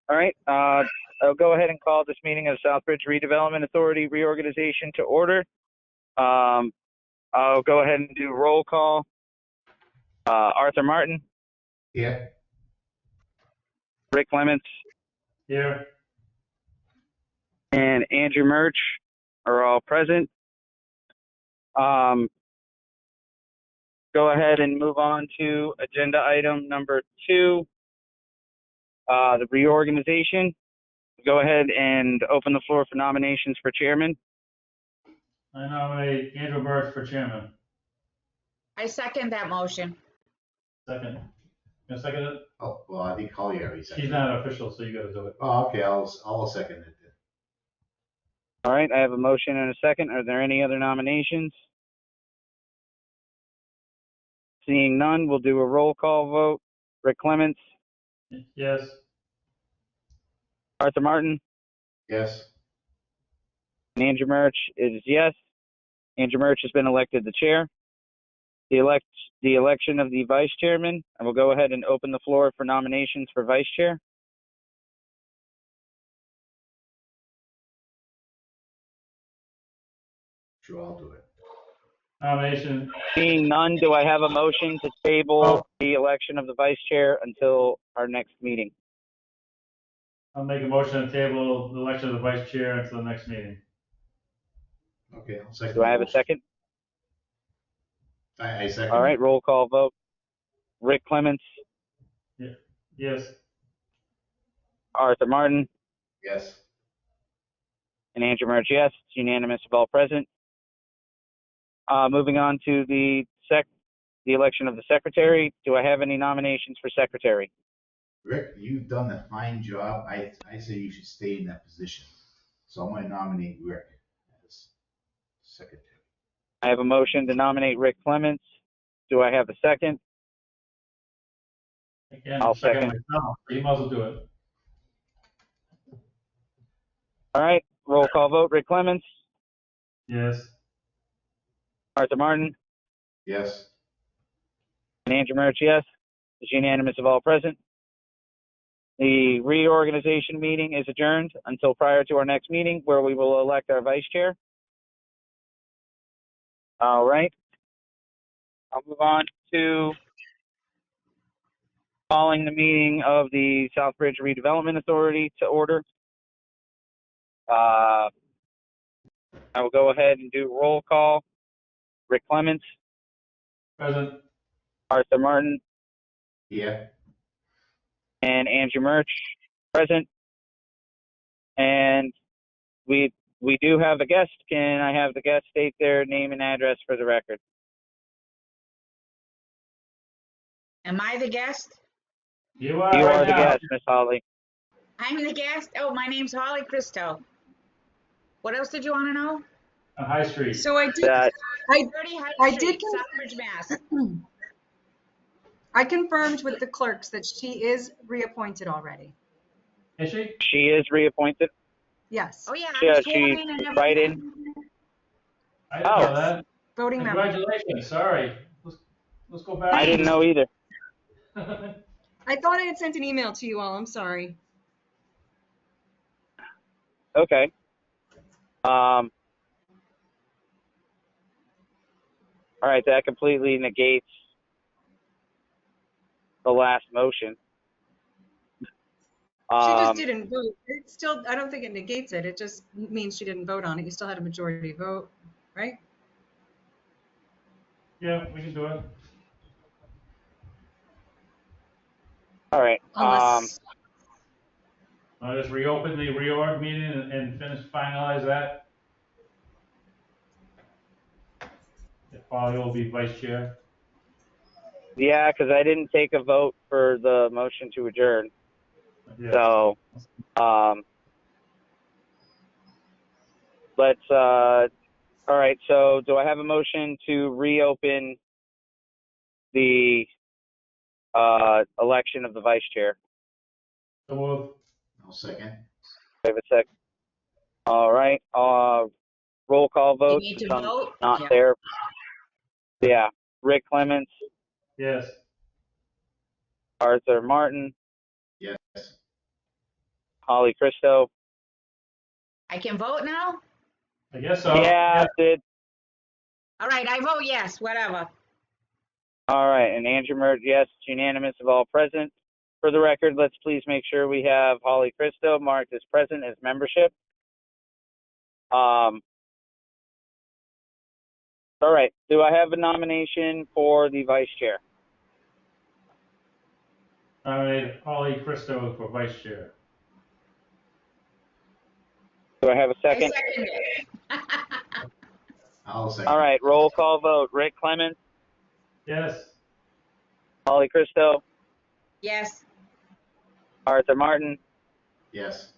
All right. I'll go ahead and call this meeting of Southbridge Redevelopment Authority reorganization to order. I'll go ahead and do roll call. Arthur Martin, Here. Rick Clements, Here. and Andrew Murch are all present. Go ahead and move on to agenda item number 2, the reorganization. Go ahead and open the floor for nominations for chairman. I nominate Andrew Birch for chairman. I second that motion. Second. You second it? Oh, well, I think Holly already She's seconded. not official, so you gotta do it. Oh, okay, I'll second it then. All right, I have a motion and a second. Are there any other nominations? Seeing none, we'll do a roll call vote. Rick Clements, Yes. Arthur Martin, Yes. and Andrew Murch is yes. Andrew Murch has been elected the chair. The election of the vice chairman. I will go ahead and open the floor for nominations for vice chair. Sure, I'll do it. Nomination. Seeing none, do I have a motion to table the election of the vice chair until our next meeting? I'll make a motion to table the election of the vice chair until the next meeting. Okay, I'll second. Do I have a second? I second. All right, roll call vote. Rick Clements, Yes. Arthur Martin, Yes. and Andrew Murch, yes. It's unanimous of all present. Moving on to the election of the secretary. Do I have any nominations for secretary? Rick, you've done a fine job. I say you should stay in that position. So I'm going to nominate Rick as secretary. I have a motion to nominate Rick Clements. Do I have a second? Again, I'll second. myself. You might as well do it. All right, roll call vote. Rick Clements, Yes. Arthur Martin, Yes. and Andrew Murch, yes. It's unanimous of all present. The reorganization meeting is adjourned until prior to our next meeting, where we will elect our vice chair. All right. I'll move on to calling the meeting of the Southbridge Redevelopment Authority to order. I will go ahead and do roll call. Rick Clements, Present. Arthur Martin, Yeah. and Andrew Murch, present. And we do have a guest. Can I have the guest state their name and address for the record? Am I the guest? You are. You right are the now. guest, Miss Holly. I'm the guest? Oh, my name's Holly Christo. What else did you want to know? On High Street. So I did, That 30 High I Street, did Southbridge, Mass. I confirmed with the clerks that she is reappointed already. Is she? she is reappointed. Yes, Oh, yeah, Yeah, I'm sworn she in and everything. right in. I didn't Oh. know that. voting member. Congratulations. Sorry. Let's go back. I didn't know either. I thought I had sent an email to you all. I'm sorry. Okay. All right, that completely negates the last motion. She just didn't vote. It still, I don't think it negates it. It just means she didn't vote on it. You still had a majority vote, right? Yeah, we can do it. All right. Unless, I'll just reopen the reorg meeting and finalize that. If Polly will be vice chair. Yeah, because I didn't take a vote for the motion to adjourn. Yeah. So, let's. All right. So, do I have a motion to reopen the election of the vice chair? So move. I'll second. Wait a sec. All right. Roll call vote. You need to since I'm vote? not Yeah. there. Yeah. Rick Clements, Yes. Arthur Martin, Yes. Holly Christo. I can vote now? I guess so. Yeah, did. All right, I vote yes, whatever. All right, and Andrew Mert, yes, it's unanimous of all present. For the record, let's please make sure we have Holly Christo marked as present as membership. All right, do I have a nomination for the vice chair? Nominate Holly Christo for vice chair. Do I have a I second? second it. I'll second. All right, roll call vote. Rick Clemens, Yes. Holly Christo, Yes, Arthur Martin, Yes.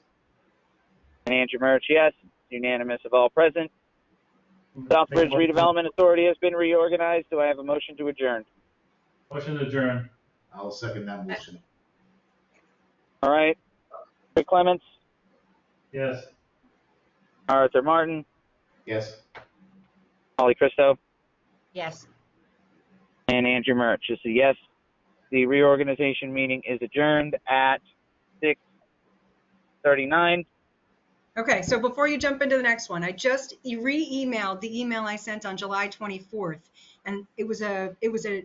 and Andrew Murch, yes. Unanimous of all present. Southbridge Redevelopment Authority has been reorganized. Do I have a motion to adjourn? Motion to adjourn. I'll second that motion. All right. Rick Clements, Yes. Arthur Martin, Yes. Holly Christo, yes. and Andrew Murch is a yes. The reorganization meeting is adjourned at 6:39. Okay, so before you jump into the next one, I just re-emailed the email I sent on July 24th, and it was an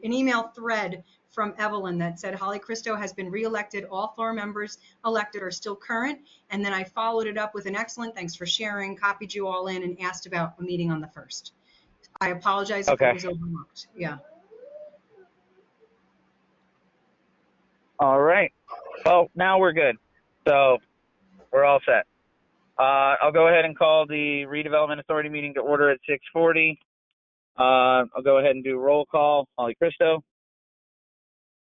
email thread from Evelyn that said Holly Christo has been reelected. All 4 members elected are still current, and then I followed it up with an excellent thanks for sharing, copied you all in, and asked about a meeting on the 1st. I apologize if Okay. it was overlooked. Yeah. All right. Well, now we're good. So we're all set. I'll go ahead and call the Redevelopment Authority meeting to order at 6:40. I'll go ahead and do roll call. Holly Christo,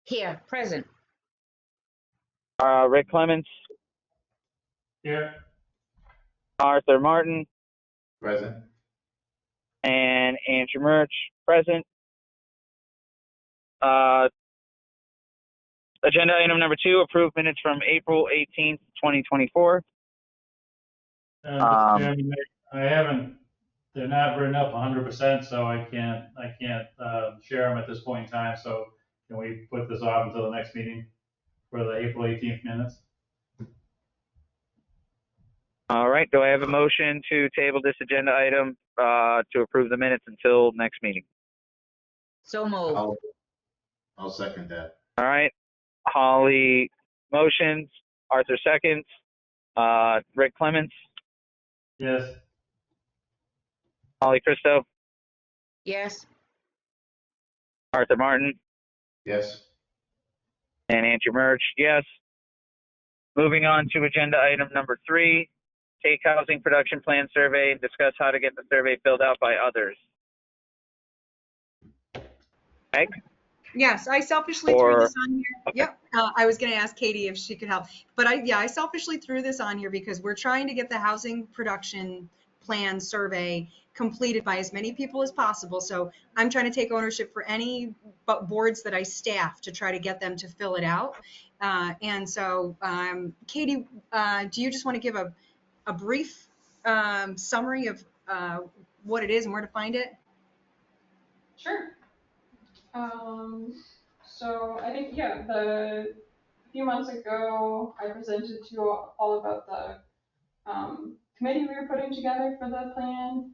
Here, present. Rick Clements, Here. Arthur Martin, Present. and Andrew Murch, present. Agenda item number 2, approve minutes from April 18th, 2024. Mr. Chairman, I haven't, they're not written up 100%, so I can't share them at this point in time. So can we put this off until the next meeting for the April 18th minutes? All right. Do I have a motion to table this agenda item to approve the minutes until next meeting? So moved. I'll second that. All right. Holly motions, Arthur seconds, Rick Clements, Yes. Holly Christo, Yes, Arthur Martin, Yes. and Andrew Murch, yes. Moving on to agenda item number 3, take housing production plan survey and discuss how to get the survey filled out by others. Meg? Yes, I selfishly threw this on here. Okay. Yep. I was going to ask Katie if she could help, but I selfishly threw this on here because we're trying to get the housing production plan survey completed by as many people as possible. So I'm trying to take ownership for any boards that I staff to try to get them to fill it out. And so, Katie, do you just want to give a brief summary of what it is and where to find it? Sure. So I think, yeah, a few months ago, I presented to you all about the committee we were putting together for the plan.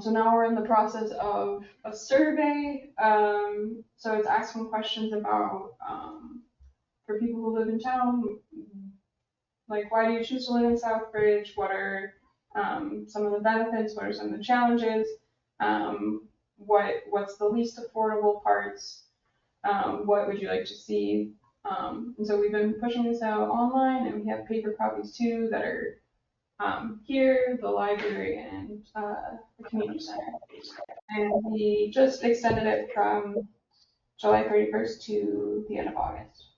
So now we're in the process of a survey. So it's asking questions about, for people who live in town, like why do you choose to live in Southbridge? What are some of the benefits? What are some of the challenges? What's the least affordable parts? What would you like to see? And so we've been pushing this out online, and we have paper copies too that are here, the library, and the community center. And we just extended it from July 31st to the end of August.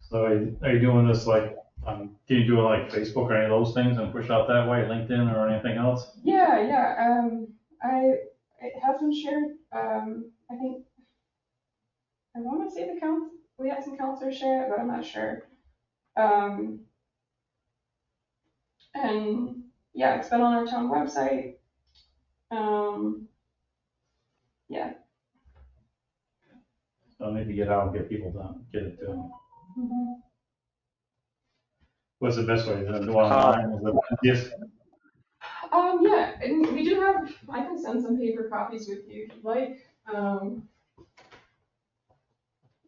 So are you doing this like, can you do it like Facebook or any of those things and push out that way, LinkedIn or anything else? Yeah. It has been shared. I think I want to say we had some counselors share it, but I'm not sure. And yeah, it's been on our town website. Yeah. So I need to get out and get people done, get it done. Mhm. What's the best way? To do online? Is the easiest? Yeah, and we do have, I can send some paper copies with you if you'd like.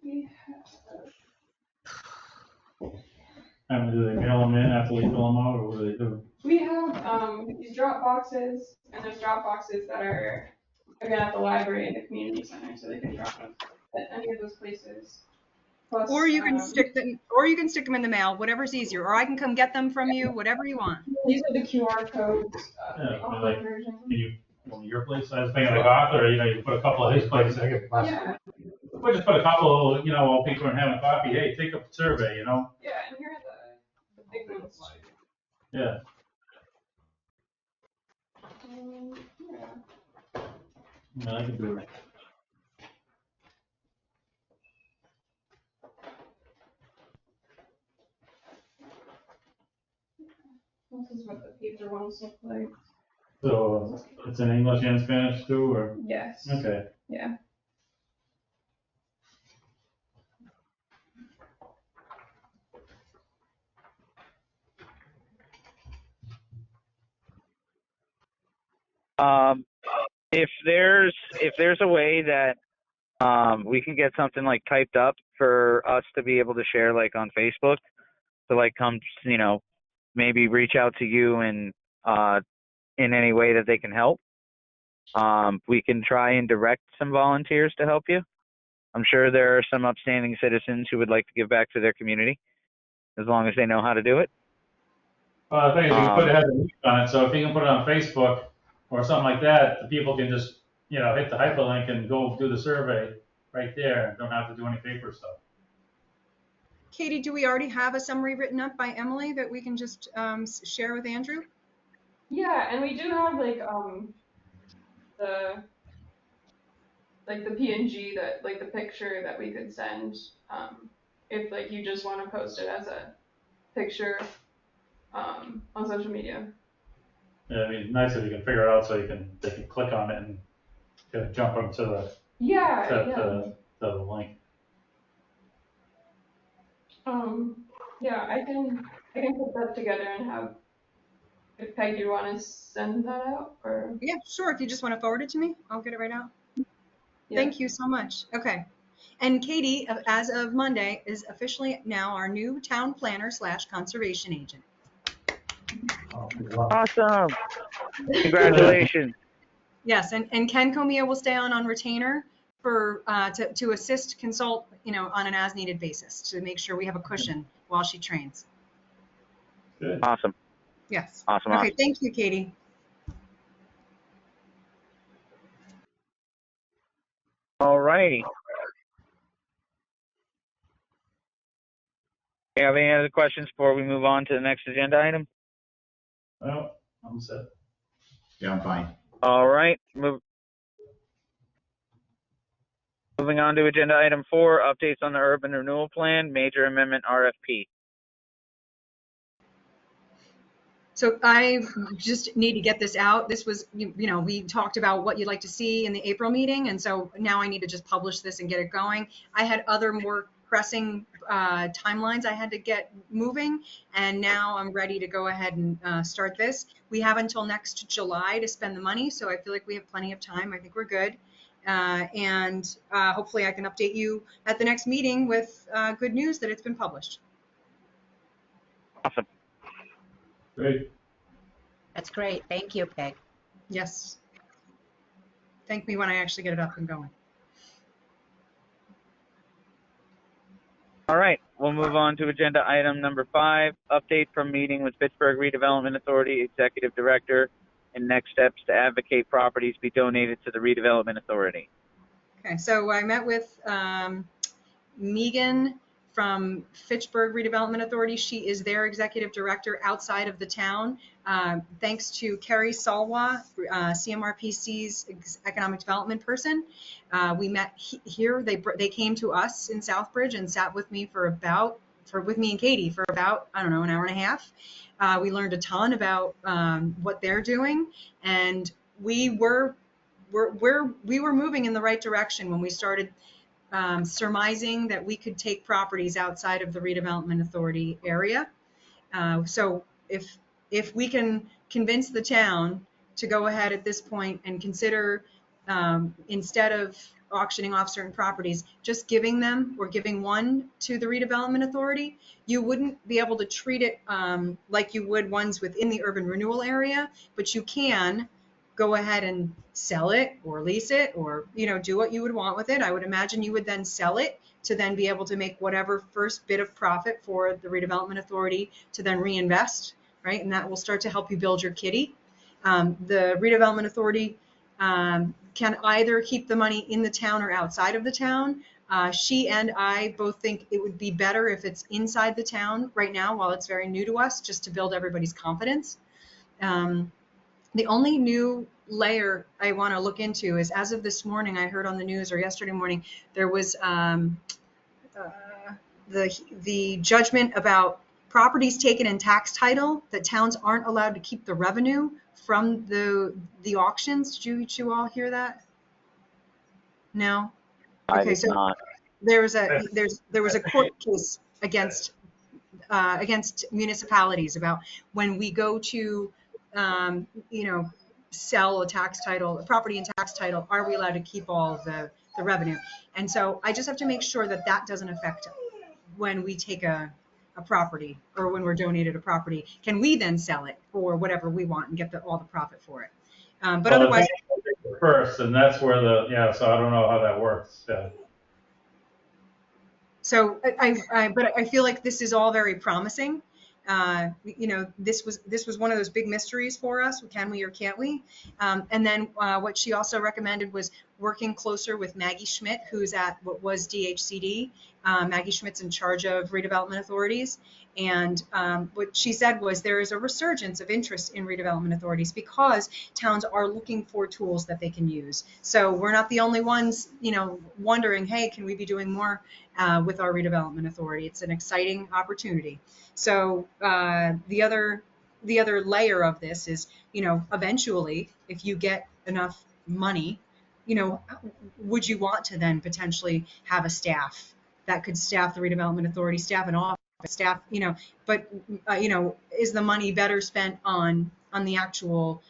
We Do they mail them in after we fill them out, or what do they do? We have these drop boxes, and there's drop boxes that are again at the library and the community center, so they can drop them at any of those places. Plus, Or you can stick them in the mail, whatever's easier, or I can come get them from you, whatever you want. these are the QR codes, Yeah, the I mean, online like, version. Can you, your place, I was thinking like Arthur, you put a couple of his places, I could Yeah, we'll just put a couple, while people are having coffee, hey, take a survey, yeah, and here are the big ones. Yeah. Yeah. Yeah, I can do it. This is what the paper ones look like. So it's in English and Spanish too, or? Yes. Okay. Yeah. If there's a way that we can get something like typed up for us to be able to share like on Facebook, to like come, maybe reach out to you and in any way that they can help. We can try and direct some volunteers to help you. I'm sure there are some upstanding citizens who would like to give back to their community, as long as they know how to do it. Well, the thing is, you can put it as a link on it, so if you can put it on Facebook or something like that, the people can just, hit the hyperlink and go do the survey right there, and don't have to do any paper stuff. Katie, do we already have a summary written up by Emily that we can just share with Andrew? Yeah, and we do have the PNG that the picture that we could send if you just want to post it as a picture on social media. Yeah, I mean, nice if you can figure it out so they can click on it and jump them to the to the link. Yeah, I can put that together and have, if Peggy, you want to send that out, or? Yeah, sure. If you just want to forward it to me, I'll get it right out. Yeah. Thank you so much. Okay. And Katie, as of Monday, is officially now our new town planner / conservation agent. Awesome. Congratulations. Yes, and Ken Comia will stay on retainer for to assist, consult, on an as needed basis to make sure we have a cushion while she trains. Good. Awesome. Yes. Awesome. Okay. Awesome. Thank you, Katie. All righty. Do you have any other questions before we move on to the next agenda item? Well, I'm set. Yeah, I'm fine. All right. Moving on to agenda item 4, updates on the urban renewal plan, major amendment RFP. So I just need to get this out. This was, we talked about what you'd like to see in the April meeting. And so now I need to just publish this and get it going. I had other more pressing timelines I had to get moving. And now I'm ready to go ahead and start this. We have until next July to spend the money. So I feel like we have plenty of time. I think we're good. And hopefully I can update you at the next meeting with good news that it's been published. Awesome. Great. That's great. Thank you, Peg. Yes. Thank me when I actually get it up and going. All right. We'll move on to agenda item number 5, update from meeting with Pittsburgh Redevelopment Authority Executive Director and next steps to advocate properties be donated to the Redevelopment Authority. Okay, so I met with Megan from Fitchburg Redevelopment Authority. She is their executive director outside of the town. Thanks to Kerry Salwa, CMRPC's economic development person. We met here. They came to us in Southbridge and sat with me with me and Katie for about, I don't know, an hour and a half. We learned a ton about what they're doing, and we were moving in the right direction when we started surmising that we could take properties outside of the redevelopment authority area. So if we can convince the town to go ahead at this point and consider, instead of auctioning off certain properties, just giving them or giving one to the redevelopment authority, you wouldn't be able to treat it like you would ones within the urban renewal area, but you can go ahead and sell it or lease it or, do what you would want with it. I would imagine you would then sell it to then be able to make whatever first bit of profit for the redevelopment authority to then reinvest, right? And that will start to help you build your kitty. The redevelopment authority can either keep the money in the town or outside of the town. She and I both think it would be better if it's inside the town right now while it's very new to us, just to build everybody's confidence. The only new layer I want to look into is, as of this morning, I heard on the news, or yesterday morning, there was the judgment about properties taken in tax title, that towns aren't allowed to keep the revenue from the auctions. Did you all hear that? No? I Okay, did so not. there was a court case against municipalities about when we go to sell a property in tax title, are we allowed to keep all of the revenue? And so I just have to make sure that that doesn't affect when we take a property, or when we're donated a property. Can we then sell it for whatever we want and get all the profit for it? But Well, otherwise, first, and that's where so I don't know how that works. Yeah. so but I feel like this is all very promising. This was one of those big mysteries for us. Can we or can't we? And then what she also recommended was working closer with Maggie Schmidt, who's at what was DHCD. Maggie Schmidt's in charge of redevelopment authorities. And what she said was there is a resurgence of interest in redevelopment authorities because towns are looking for tools that they can use. So we're not the only ones, wondering, hey, can we be doing more with our redevelopment authority? It's an exciting opportunity. So the other layer of this is, eventually, if you get enough money, would you want to then potentially have a staff that could staff the redevelopment authority, staff an office, staff, but is the money better spent on the actual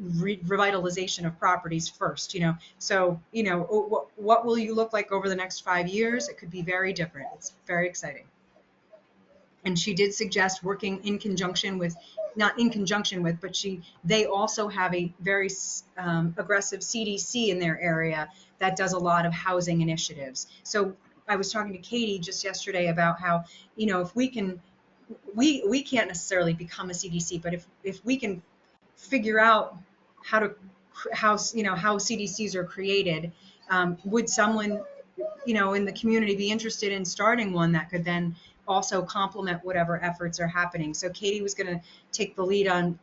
revitalization of properties first? So what will you look like over the next 5 years? It could be very different. It's very exciting. And she did suggest working in conjunction with, not in conjunction with, but they also have a very aggressive CDC in their area that does a lot of housing initiatives. So I was talking to Katie just yesterday about how, if we can, we can't necessarily become a CDC, but if we can figure out how CDCs are created, would someone, in the community be interested in starting one that could then also complement whatever efforts are happening? So Katie was going to take the lead on,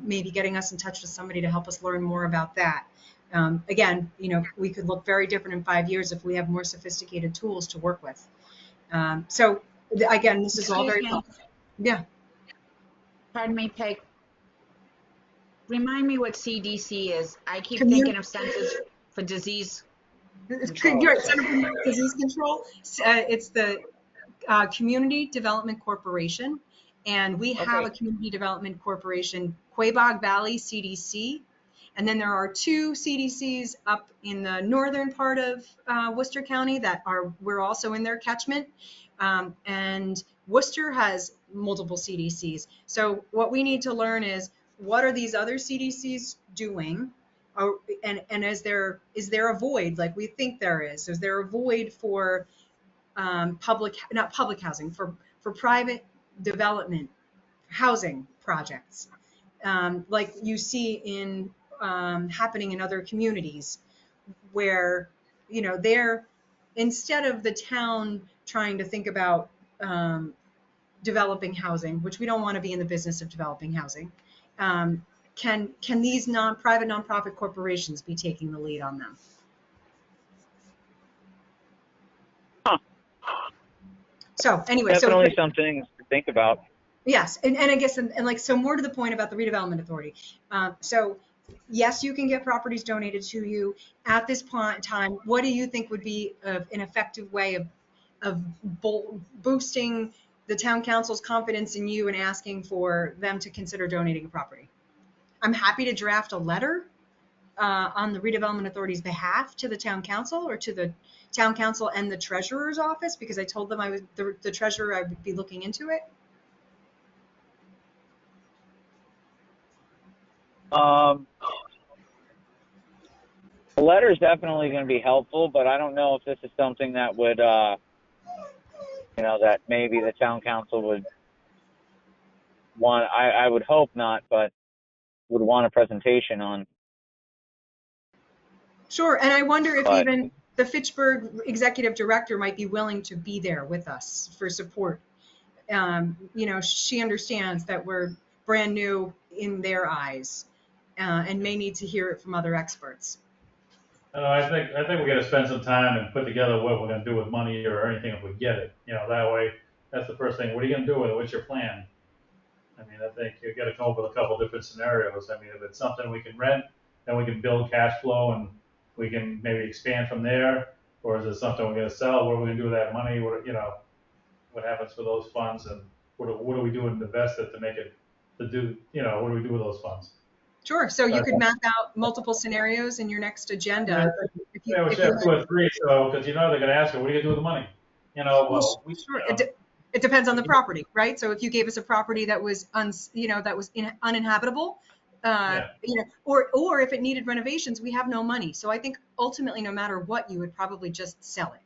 maybe getting us in touch with somebody to help us learn more about that. Again, we could look very different in 5 years if we have more sophisticated tools to work with. So again, this is all very, yeah. Pardon me, Peg. Remind me what CDC is. I keep thinking of Centers for Disease Control. You're right, Center for Disease Control. It's the Community Development Corporation, and we have a Community Development Corporation, Quabog Valley CDC, and then there are 2 CDCs up in the northern part of Worcester County we're also in their catchment, and Worcester has multiple CDCs. So what we need to learn is, what are these other CDCs doing? And is there a void like we think there is? Is there a void for not public housing, for private development housing projects, like you see in happening in other communities, where they're, instead of the town trying to think about developing housing, which we don't want to be in the business of developing housing, can these private nonprofit corporations be taking the lead on them? So anyway, Definitely something to think about. Yes, and I guess, and like, so more to the point about the redevelopment authority. So Yes, you can get properties donated to you at this point in time. What do you think would be an effective way of boosting the town council's confidence in you and asking for them to consider donating a property? I'm happy to draft a letter on the redevelopment authority's behalf to the town council or to the town council and the treasurer's office, because I told them I was the treasurer, I would be looking into it. The letter is definitely going to be helpful, but I don't know if this is something that would, that maybe the town council would want. I would hope not, but would want a presentation on. Sure, and I wonder if But- even the Fitchburg executive director might be willing to be there with us for support. She understands that we're brand new in their eyes and may need to hear it from other experts. I think we got to spend some time and put together what we're going to do with money or anything if we get it. That way, that's the first thing. What are you going to do with it? What's your plan? I mean, I think you got to come up with a couple different scenarios. I mean, if it's something we can rent, then we can build cash flow and we can maybe expand from there. Or is it something we're going to sell? What are we going to do with that money? What happens with those funds, and what do we do and invest it to make it what do we do with those funds? Sure. So you could map out multiple scenarios in your next agenda. We should have 2 or 3, so because they're going to ask you, what are you going to do with the money? Sure. It depends on the property, right? So if you gave us a property that was uninhabitable, or if it needed renovations, we have no money. So I think ultimately, no matter what, you would probably just sell it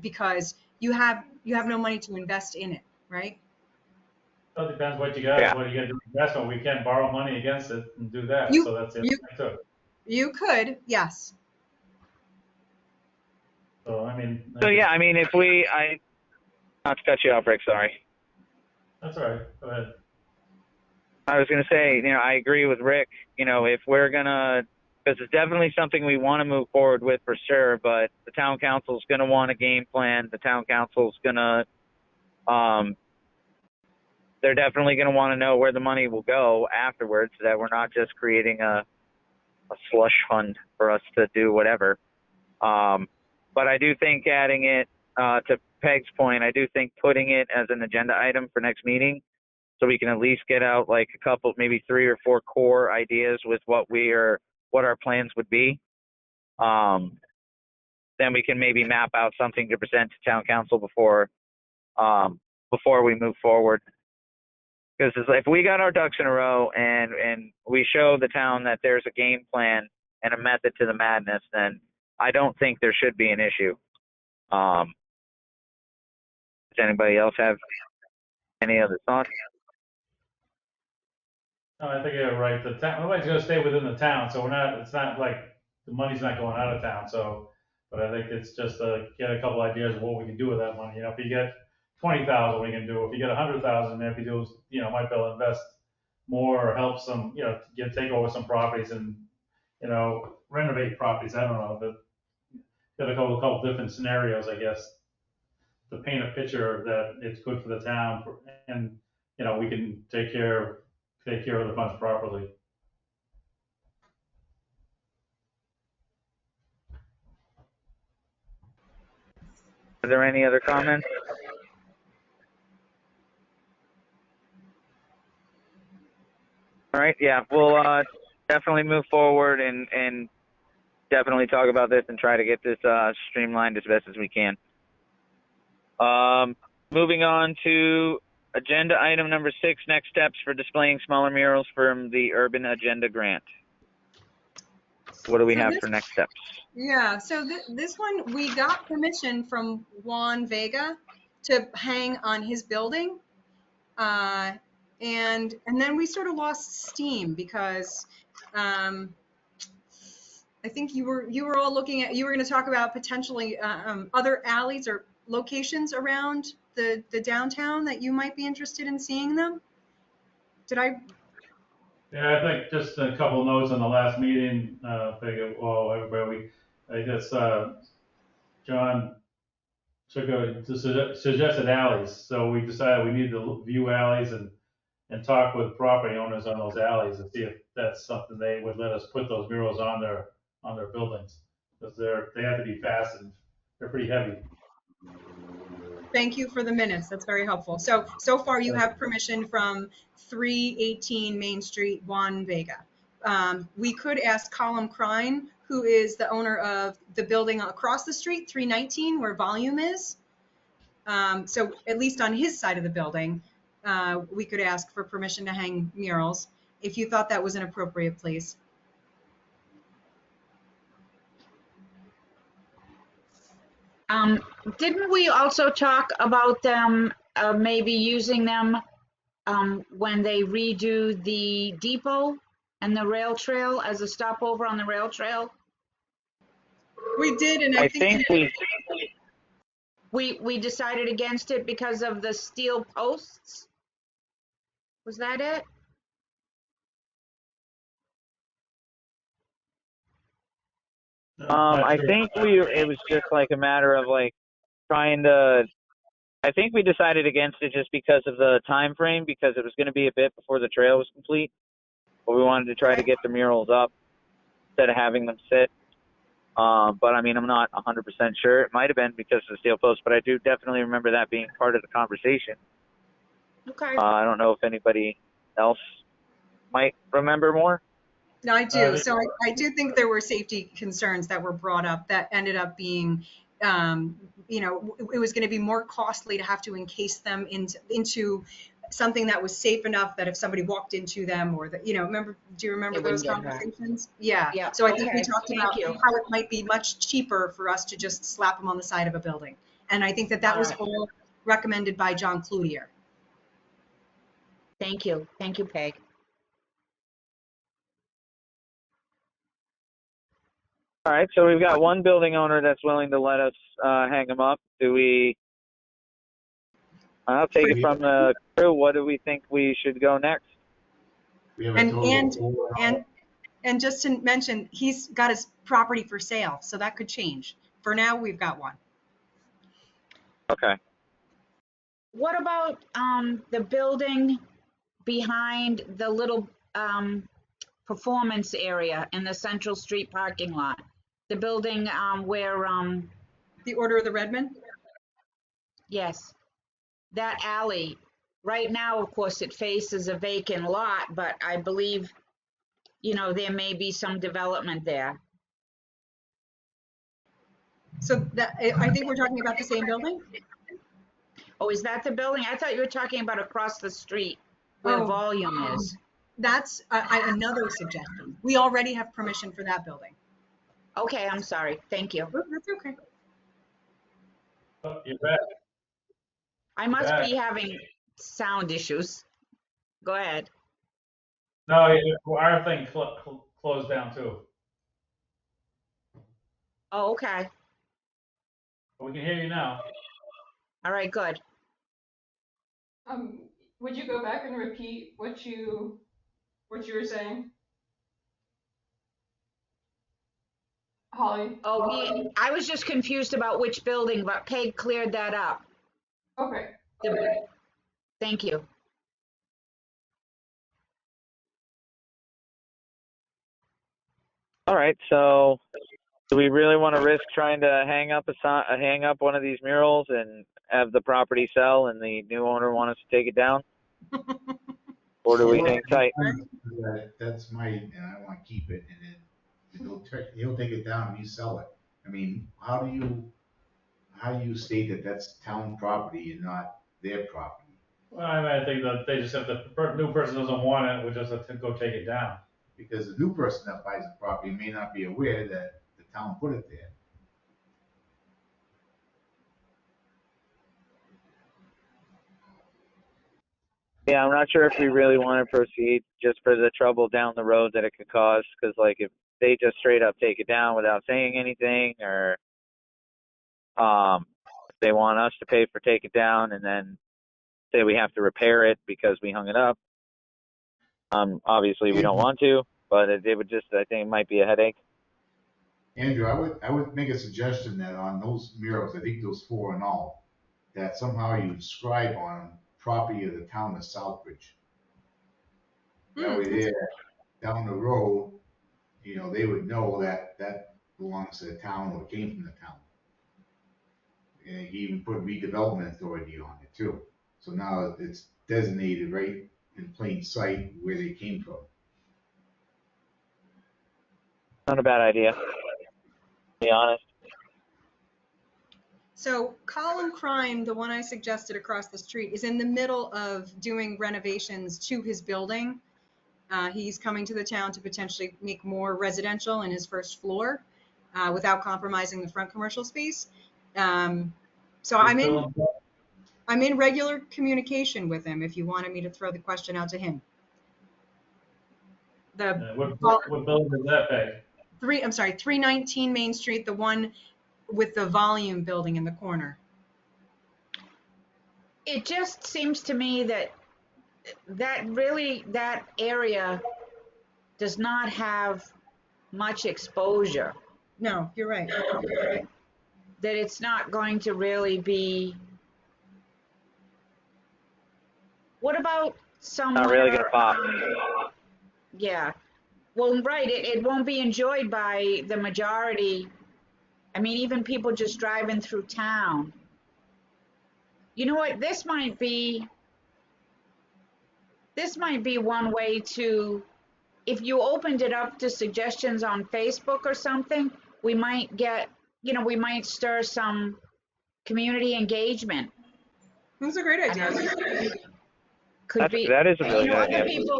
because you have no money to invest in it, right? So it depends what you got. Yeah. What are you going to do with investment? We can borrow money against it and do that. So that's it. You could, yes. So I mean. If not to cut you off, Rick. Sorry. That's all right. Go ahead. I was going to say, I agree with Rick. If we're gonna, because it's definitely something we want to move forward with for sure. But the town council's going to want a game plan. The town council's going to, they're definitely going to want to know where the money will go afterwards, so that we're not just creating a slush fund for us to do whatever. But I do think adding it to Peg's point, I do think putting it as an agenda item for next meeting, so we can at least get out like a couple, maybe 3 or 4 core ideas with what our plans would be. Then we can maybe map out something to present to town council before we move forward. Because if we got our ducks in a row and we show the town that there's a game plan and a method to the madness, then I don't think there should be an issue. Does anybody else have any other thoughts? No, I think you're right. The town, everybody's going to stay within the town, so it's not like the money's not going out of town. So, but I think it's just get a couple ideas of what we can do with that money. If you get 20,000, we can do. If you get 100,000, maybe do, might be able to invest more or help some, take over some properties and, renovate properties. I don't know, but got a couple different scenarios, I guess, to paint a picture that it's good for the town and, we can take care of the funds properly. Are there any other comments? All right, yeah, we'll definitely move forward and definitely talk about this and try to get this streamlined as best as we can. Moving on to agenda item number 6, next steps for displaying smaller murals from the Urban Agenda Grant. What do we have for next steps? Yeah, so this one, we got permission from Juan Vega to hang on his building. And then we sort of lost steam because I think you were all looking at, you were going to talk about potentially other alleys or locations around the downtown that you might be interested in seeing them. Did I? Yeah, I think just a couple of notes on the last meeting. I guess John took the suggested alleys. So we decided we needed to view alleys and and talk with property owners on those alleys and see if that's something they would let us put those murals on their buildings. Because they have to be fastened. They're pretty heavy. Thank you for the minutes. That's very helpful. So far you have permission from 318 Main Street, Juan Vega. We could ask Colum Crine, who is the owner of the building across the street, 319, where Volume is. So at least on his side of the building, we could ask for permission to hang murals if you thought that was an appropriate place. Didn't we also talk about them, maybe using them when they redo the depot and the rail trail as a stopover on the rail trail? We did, and I think We decided against it because of the steel posts? Was that it? I think it was just like a matter of like trying to, I think we decided against it just because of the time frame, because it was going to be a bit before the trail was complete. But we wanted to try to get the murals up instead of having them sit. But I mean, I'm not 100% sure. It might have been because of the steel post, but I do definitely remember that being part of the conversation. Okay. I don't know if anybody else might remember more. No, I do. So I do think there were safety concerns that were brought up that ended up being, it was going to be more costly to have to encase them into something that was safe enough that if somebody walked into them or do you remember It those wouldn't get hurt. conversations? Yeah. Yeah, So I think we okay. talked Thank about you. how it might be much cheaper for us to just slap them on the side of a building. And I think that was Alright. all recommended by John Cloutier. Thank you. Thank you, Peg. All right, so we've got one building owner that's willing to let us hang them up. I'll take it from the crew. What do we think we should go next? We have a total of 4 And just to mention, he's got his property for sale, so that could change. For now, we've got one. Okay. What about the building behind the little performance area in the Central Street parking lot? The building where The Order of the Redmen? yes, that alley. Right now, of course, it faces a vacant lot, but I believe, there may be some development there. So that, I think we're talking about the same building? Oh, is that the building? I thought you were talking about across the street where Oh. Volume is. That's another suggestion. We already have permission for that building. Okay, I'm sorry. Thank you. Oh, that's okay. Oh, you're back. I must Yeah. be having sound issues. Go ahead. No, our thing closed down too. Oh, okay. But we can hear you now. All right, good. Would you go back and repeat what you were saying? Holly? Oh, I was just confused about which building, but Peg cleared that up. Okay. Thank you. All right, so do we really want to risk trying to hang up one of these murals and have the property sell and the new owner want us to take it down? Or do we hang tight? That's and I want to keep it, and then he'll take it down and you sell it. I mean, how do you state that that's town property and not their property? Well, I think that they just, if the new person doesn't want it, we just have to go take it down. Because the new person that buys the property may not be aware that the town put it there. Yeah, I'm not sure if we really want to proceed just for the trouble down the road that it could cause. Because like if they just straight up take it down without saying anything, or if they want us to pay for take it down and then say we have to repair it because we hung it up. Obviously we don't want to, but it would just, I think it might be a headache. Andrew, I would make a suggestion that on those murals, I think those 4 in all, that somehow you describe on property of the town of Southbridge. That way there, down the road, you know, they would know that that belongs to the town or came from the town. And he even put redevelopment authority on it too. So now it's designated right in plain sight where they came from. Not a bad idea, to be honest. So Colin Crime, the one I suggested across the street, is in the middle of doing renovations to his building. He's coming to the town to potentially make more residential in his first floor without compromising the front commercial space. So I'm in regular communication with him if you wanted me to throw the question out to him. What building is that, Peg? 319 Main Street, the one with the volume building in the corner. It just seems to me that that area does not have much exposure, No, you're right. that it's not going to really be. What about somewhere? Not really gonna pop. Yeah. Well, right, it won't be enjoyed by the majority. I mean, even people just driving through town. You know what? This might be one way to, if you opened it up to suggestions on Facebook or something, we might get, we might stir some community engagement. That's a great idea. That is a really good Other idea. people,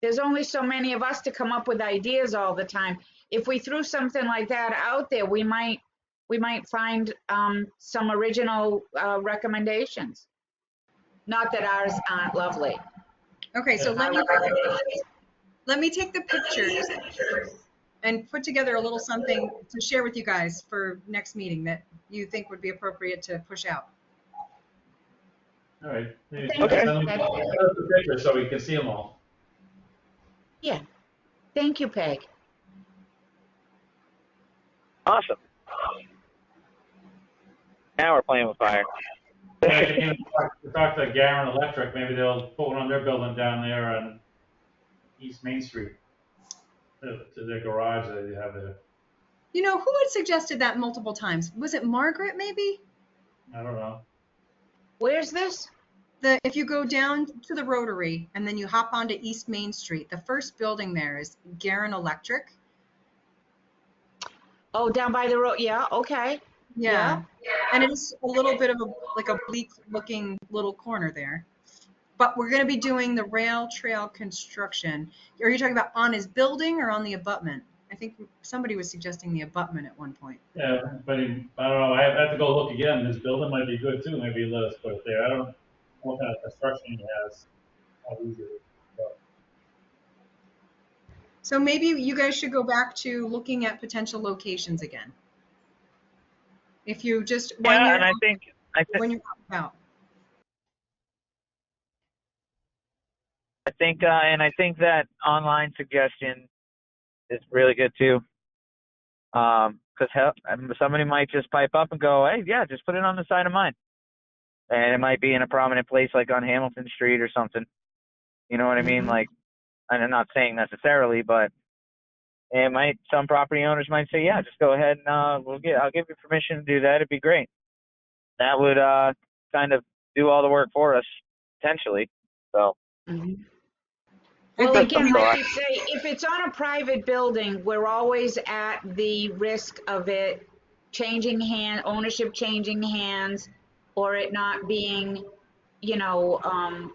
there's only so many of us to come up with ideas all the time. If we threw something like that out there, we might find some original recommendations. Not that ours aren't lovely. Okay, so let me take the pictures and put together a little something to share with you guys for next meeting that you think would be appropriate to push out. All right. Maybe Okay. send them the picture so we can see them all. Yeah. Thank you, Peg. Awesome. Now we're playing with fire. Yeah, I can even talk to Garen Electric. Maybe they'll put one on their building down there on East Main Street to their garage that they have there. You know, who had suggested that multiple times? Was it Margaret, maybe? I don't know. Where's this? If you go down to the Rotary and then you hop onto East Main Street, the first building there is Garen Electric. Oh, down by the road. Yeah. Okay. Yeah. And it is a little bit of a bleak looking little corner there. But we're going to be doing the rail trail construction. Are you talking about on his building or on the abutment? I think somebody was suggesting the abutment at one point. Yeah, but I don't know. I have to go look again. His building might be good too. Maybe let us put it there. I don't know what kind of construction he has. How easy it is. So maybe you guys should go back to looking at potential locations again. If you just when Yeah, you're and I think when you're out. and I think that online suggestion is really good too. Because somebody might just pipe up and go, hey, yeah, just put it on the side of mine. And it might be in a prominent place like on Hamilton Street or something. You know what I mean? Like, and I'm not saying necessarily, but some property owners might say, yeah, just go ahead and I'll give you permission to do that. It'd be great. That would kind of do all the work for us, potentially. So. Mm-hmm. Well, again, like you say, if it's on a private building, we're always at the risk of it changing ownership changing hands, or it not being,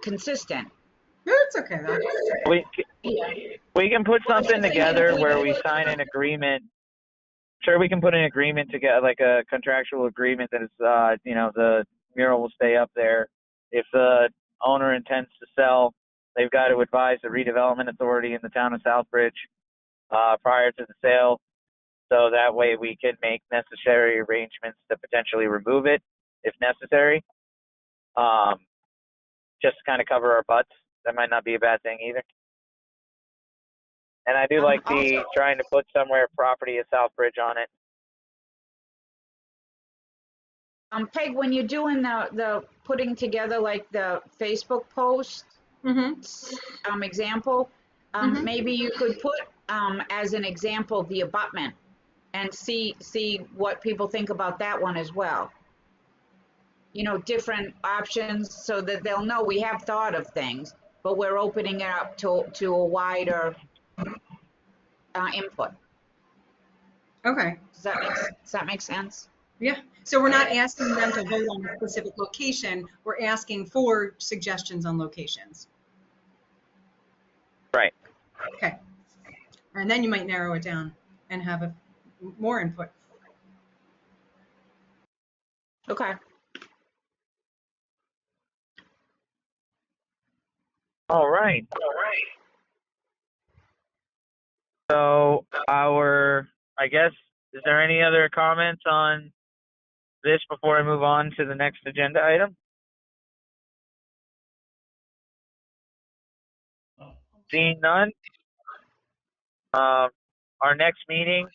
consistent. It's okay though. We can put something together where we sign an agreement. Sure, we can put an agreement together, like a contractual agreement that is, the mural will stay up there. If the owner intends to sell, they've got to advise the redevelopment authority in the town of Southbridge prior to the sale, so that way we can make necessary arrangements to potentially remove it if necessary. Just to kind of cover our butts. That might not be a bad thing either. And I do like trying to put somewhere property of Southbridge on it. Peg, when you're doing the putting together like the Facebook post, example, Mhm. maybe you could put, as an example, the abutment and see what people think about that one as well. You know, different options so that they'll know we have thought of things, but we're opening it up to a wider input. Okay. Does that make sense? Yeah. So we're not asking them to vote on a specific location. We're asking for suggestions on locations. Right. Okay. And then you might narrow it down and have more input. Okay. All right. So I guess, is there any other comments on this before I move on to the next agenda item? Seeing none, our next meeting,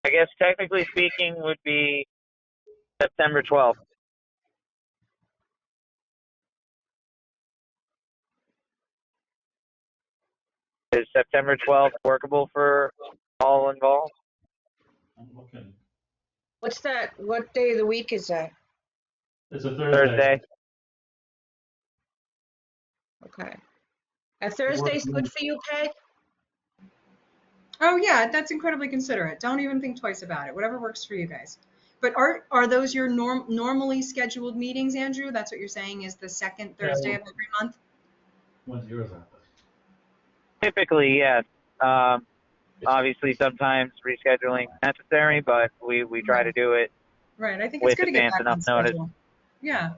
I guess technically speaking, would be September 12th. Is September 12th workable for all involved? I'm looking. What's that? What day of the week is that? It's a Thursday. Thursday. Okay. A Thursday's good for you, Peg? Oh yeah, that's incredibly considerate. Don't even think twice about it. Whatever works for you guys. But are those your normally scheduled meetings, Andrew? That's what you're saying is the second Thursday of every month? When's yours on? Typically, yes. Obviously, sometimes rescheduling necessary, but we try to do it Right. I think it's with good to get advance back enough on notice. schedule. Yeah.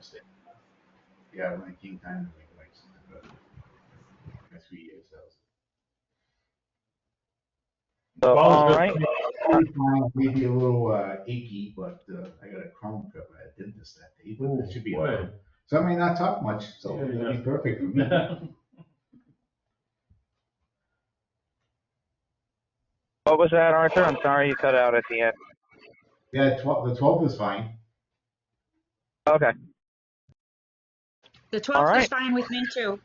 Yeah, when it came time to make like something, but that's 3 years. So, all right. Maybe a little achy, but I got a crown trip at a dentist that day, but that should be Boy. fine. So I may not talk much, so Yeah, it'll be yeah. perfect for me. What was that, Arthur? I'm sorry you cut out at the end. Yeah, the 12th is fine. Okay. The All 12th is right. fine with me too.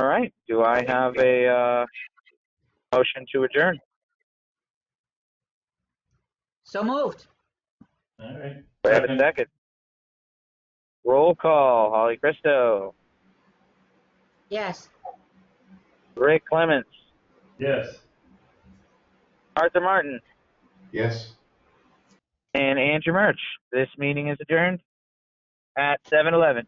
All right. Do I have a motion to adjourn? So moved. All right. Do I have a second? Roll call. Holly Christo. Yes. Rick Clements. Yes. Arthur Martin. Yes. And Andrew Murch. This meeting is adjourned at 7:11.